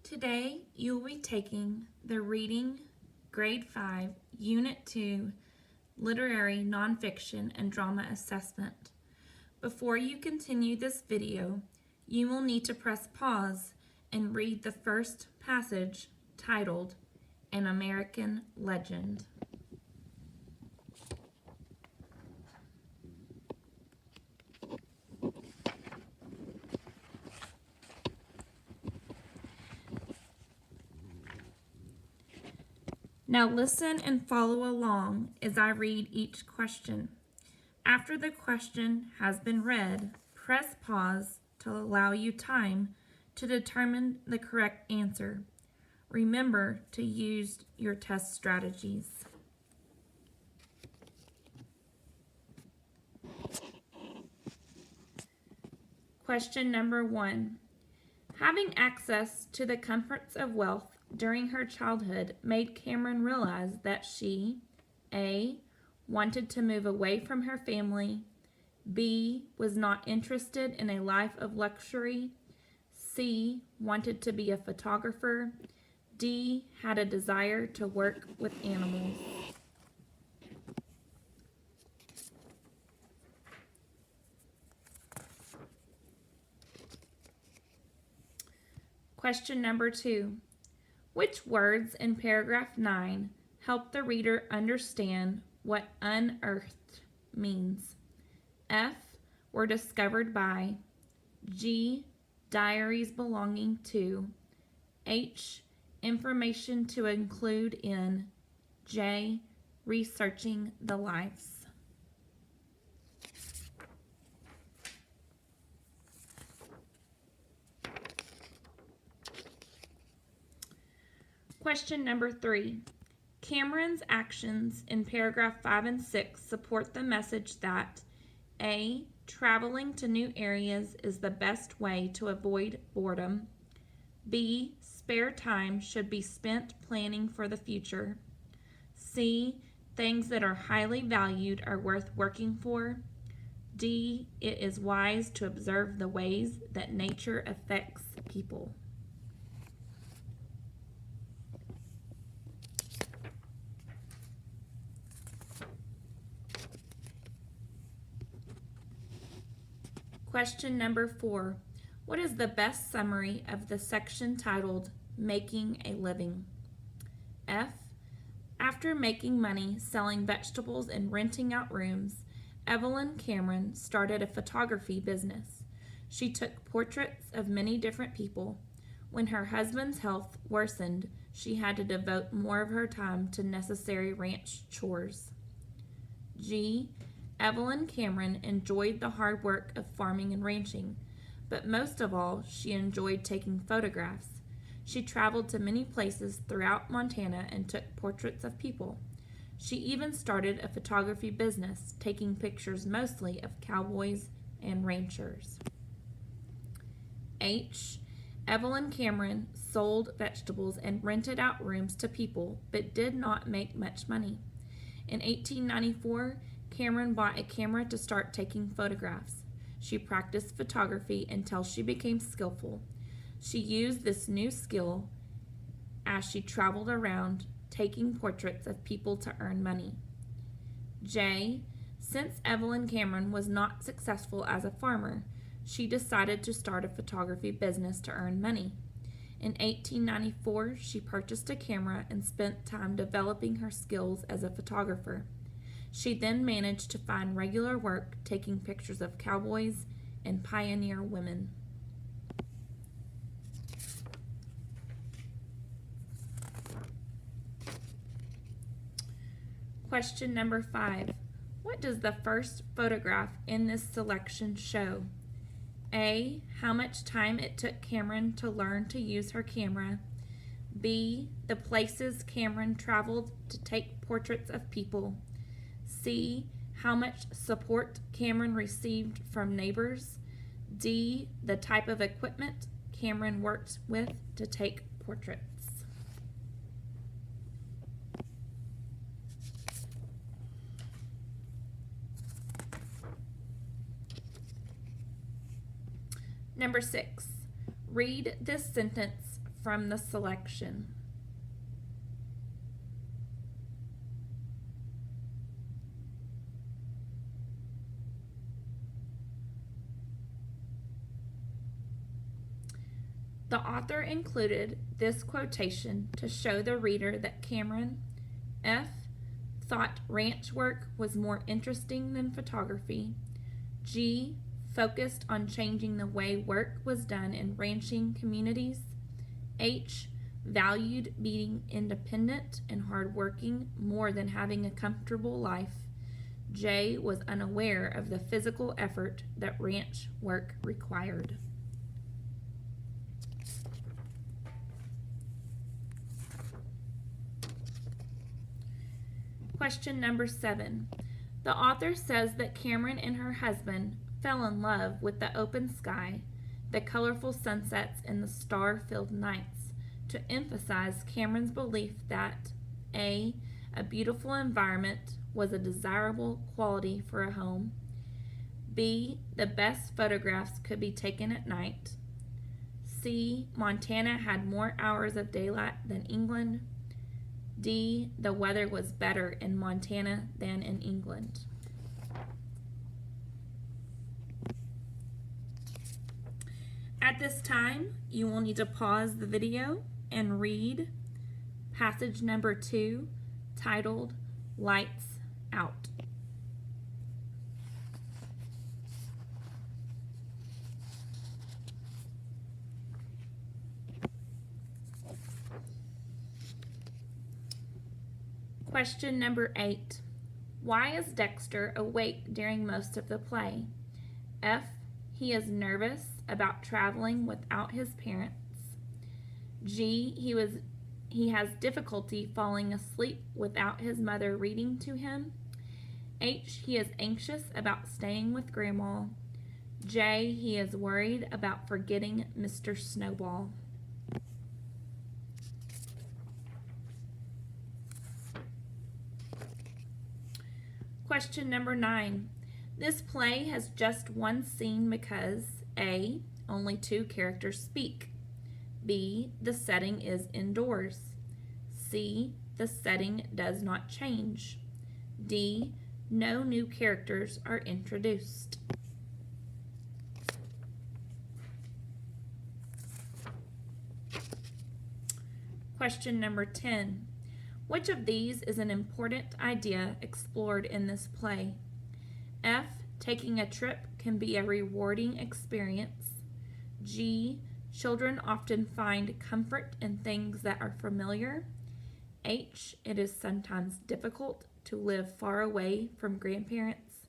Today, you will be taking the Reading Grade 5, Unit 2, Literary Nonfiction and Drama Assessment. Before you continue this video, you will need to press pause and read the first passage titled An American Legend. Now listen and follow along as I read each question. After the question has been read, press pause to allow you time to determine the correct answer. Remember to use your test strategies. Question number 1. Having access to the comforts of wealth during her childhood made Cameron realize that she, A, wanted to move away from her family, B, was not interested in a life of luxury, C, wanted to be a photographer, D, had a desire to work with animals. Question number 2. Which words in paragraph 9 help the reader understand what unearthed means? F, were discovered by. G, diaries belonging to. H, information to include in. J, researching the lives. Question number 3. Cameron's actions in paragraph 5 and 6 support the message that A, traveling to new areas is the best way to avoid boredom. B, spare time should be spent planning for the future. C, things that are highly valued are worth working for. D, it is wise to observe the ways that nature affects people. Question number 4. What is the best summary of the section titled Making a Living? F. After making money selling vegetables and renting out rooms, Evelyn Cameron started a photography business. She took portraits of many different people. When her husband's health worsened, she had to devote more of her time to necessary ranch chores. G. Evelyn Cameron enjoyed the hard work of farming and ranching, but most of all, she enjoyed taking photographs. She traveled to many places throughout Montana and took portraits of people. She even started a photography business, taking pictures mostly of cowboys and ranchers. H. Evelyn Cameron sold vegetables and rented out rooms to people, but did not make much money. In 1894, Cameron bought a camera to start taking photographs. She practiced photography until she became skillful. She used this new skill as she traveled around taking portraits of people to earn money. J. Since Evelyn Cameron was not successful as a farmer, she decided to start a photography business to earn money. In 1894, she purchased a camera and spent time developing her skills as a photographer. She then managed to find regular work taking pictures of cowboys and pioneer women. Question number 5. What does the first photograph in this selection show? A, how much time it took Cameron to learn to use her camera. B, the places Cameron traveled to take portraits of people. C, how much support Cameron received from neighbors. D, the type of equipment Cameron worked with to take portraits. Number 6. Read this sentence from the selection. The author included this quotation to show the reader that Cameron F. thought ranch work was more interesting than photography. G. focused on changing the way work was done in ranching communities. H. valued being independent and hardworking more than having a comfortable life. J. was unaware of the physical effort that ranch work required. Question number 7. The author says that Cameron and her husband fell in love with the open sky, the colorful sunsets, and the star-filled nights to emphasize Cameron's belief that A. a beautiful environment was a desirable quality for a home, B. the best photographs could be taken at night, C. Montana had more hours of daylight than England, D. the weather was better in Montana than in England. At this time, you will need to pause the video and read passage number 2, titled Lights Out. Question number 8. Why is Dexter awake during most of the play? F. He is nervous about traveling without his parents. G. He has difficulty falling asleep without his mother reading to him. H. He is anxious about staying with Grandma. J. He is worried about forgetting Mr. Snowball. Question number 9. This play has just one scene because A. only 2 characters speak. B. The setting is indoors. C. The setting does not change. D. No new characters are introduced. Question number 10. Which of these is an important idea explored in this play? F. Taking a trip can be a rewarding experience. G. Children often find comfort in things that are familiar. H. It is sometimes difficult to live far away from grandparents.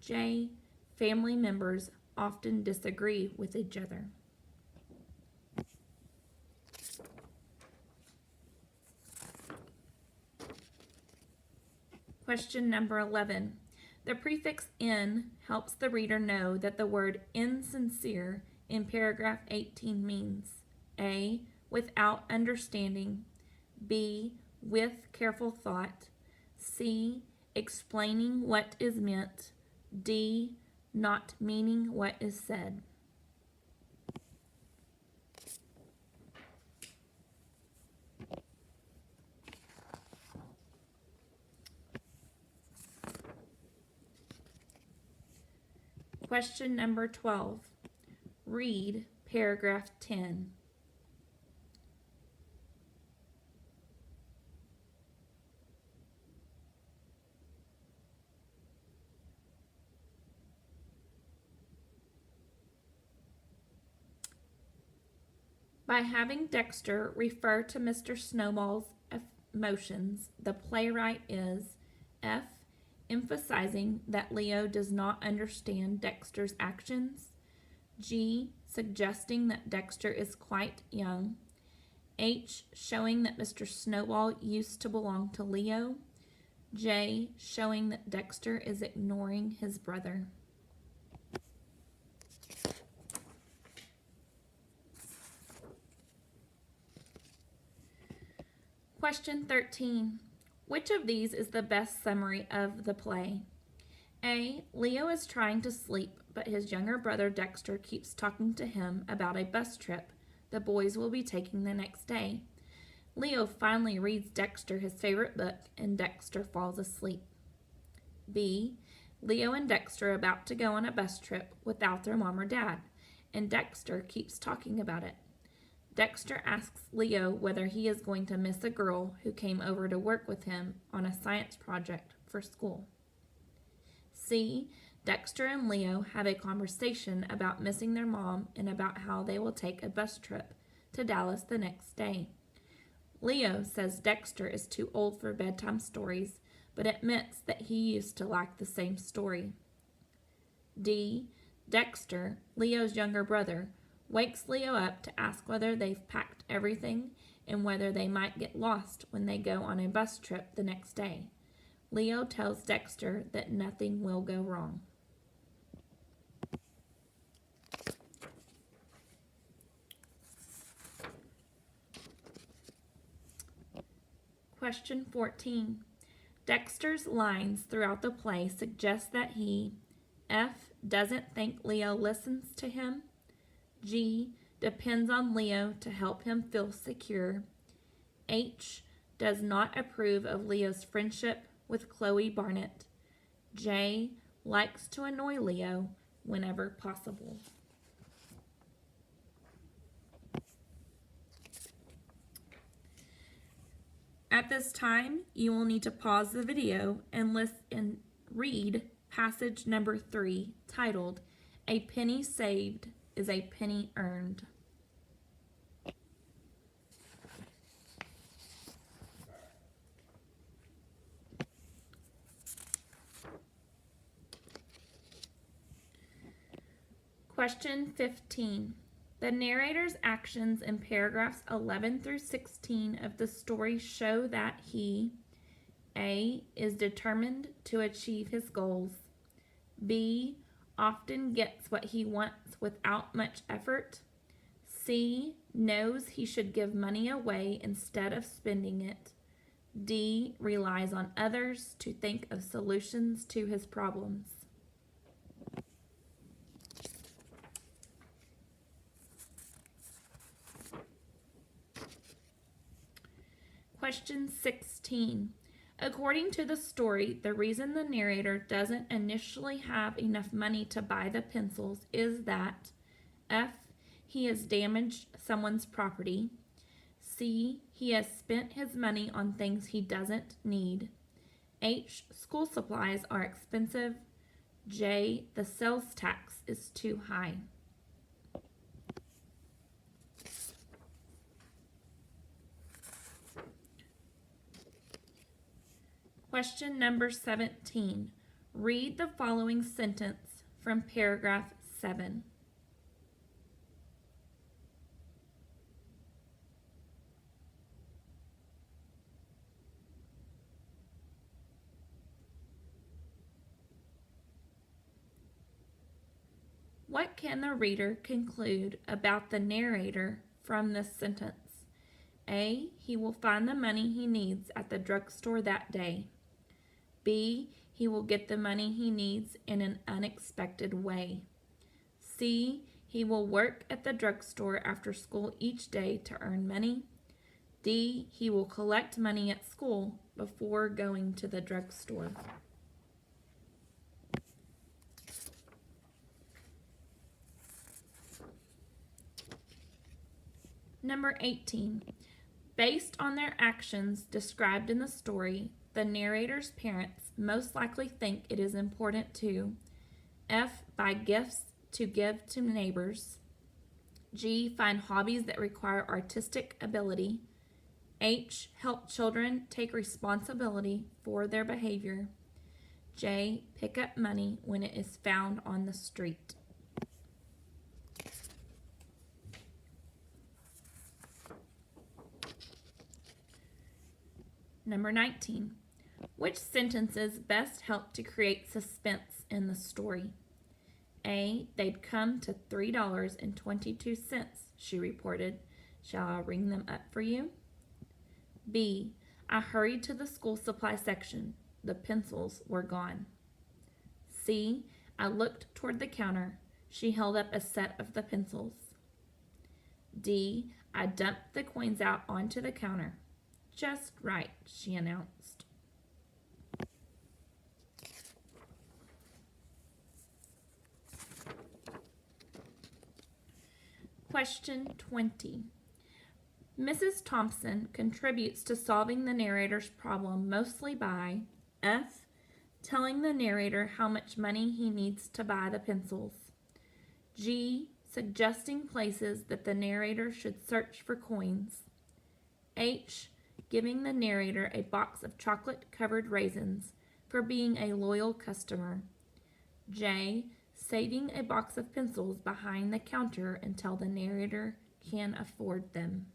J. Family members often disagree with each other. Question number 11. The prefix in helps the reader know that the word insincere in paragraph 18 means A. Without understanding, B. With careful thought, C. Explaining what is meant, D. Not meaning what is said. Question number 12. Read paragraph 10. By having Dexter refer to Mr. Snowball's emotions, the playwright is F. Emphasizing that Leo does not understand Dexter's actions. G. Suggesting that Dexter is quite young. H. Showing that Mr. Snowball used to belong to Leo. J. Showing that Dexter is ignoring his brother. Question 13. Which of these is the best summary of the play? A. Leo is trying to sleep, but his younger brother Dexter keeps talking to him about a bus trip, the boys will be taking the next day. Leo finally reads Dexter his favorite book, and Dexter falls asleep. B. Leo and Dexter are about to go on a bus trip without their mom or dad, and Dexter keeps talking about it. Dexter asks Leo whether he is going to miss a girl who came over to work with him on a science project for school. C. Dexter and Leo have a conversation about missing their mom and about how they will take a bus trip to Dallas the next day. Leo says Dexter is too old for bedtime stories, but admits that he used to like the same story. D. Dexter, Leo's younger brother, wakes Leo up to ask whether they've packed everything and whether they might get lost when they go on a bus trip the next day. Leo tells Dexter that nothing will go wrong. Question 14. Dexter's lines throughout the play suggest that he F. Doesn't think Leo listens to him. G. Depends on Leo to help him feel secure. H. Does not approve of Leo's friendship with Chloe Barnett. J. Likes to annoy Leo whenever possible. At this time, you will need to pause the video and listen and read passage number 3, titled, "A Penny Saved is a Penny Earned." Question 15. The narrator's actions in paragraphs 11 through 16 of the story show that he A. is determined to achieve his goals. B. often gets what he wants without much effort. C. knows he should give money away instead of spending it. D. relies on others to think of solutions to his problems. Question 16. According to the story, the reason the narrator doesn't initially have enough money to buy the pencils is that F. he has damaged someone's property. C. he has spent his money on things he doesn't need. H. school supplies are expensive. J. the sales tax is too high. Question number 17. Read the following sentence from paragraph 7. What can the reader conclude about the narrator from this sentence? A. He will find the money he needs at the drugstore that day. B. He will get the money he needs in an unexpected way. C. He will work at the drugstore after school each day to earn money. D. He will collect money at school before going to the drugstore. Number 18. Based on their actions described in the story, the narrator's parents most likely think it is important to F. buy gifts to give to neighbors. G. find hobbies that require artistic ability. H. help children take responsibility for their behavior. J. pick up money when it is found on the street. Number 19. Which sentences best help to create suspense in the story? A. They'd come to $3.22, she reported. Shall I ring them up for you? B. I hurried to the school supply section. The pencils were gone. C. I looked toward the counter. She held up a set of the pencils. D. I dumped the coins out onto the counter. Just right, she announced. Question 20. Mrs. Thompson contributes to solving the narrator's problem mostly by F. Telling the narrator how much money he needs to buy the pencils. G. Suggesting places that the narrator should search for coins. H. Giving the narrator a box of chocolate-covered raisins for being a loyal customer. J. Saving a box of pencils behind the counter until the narrator can afford them.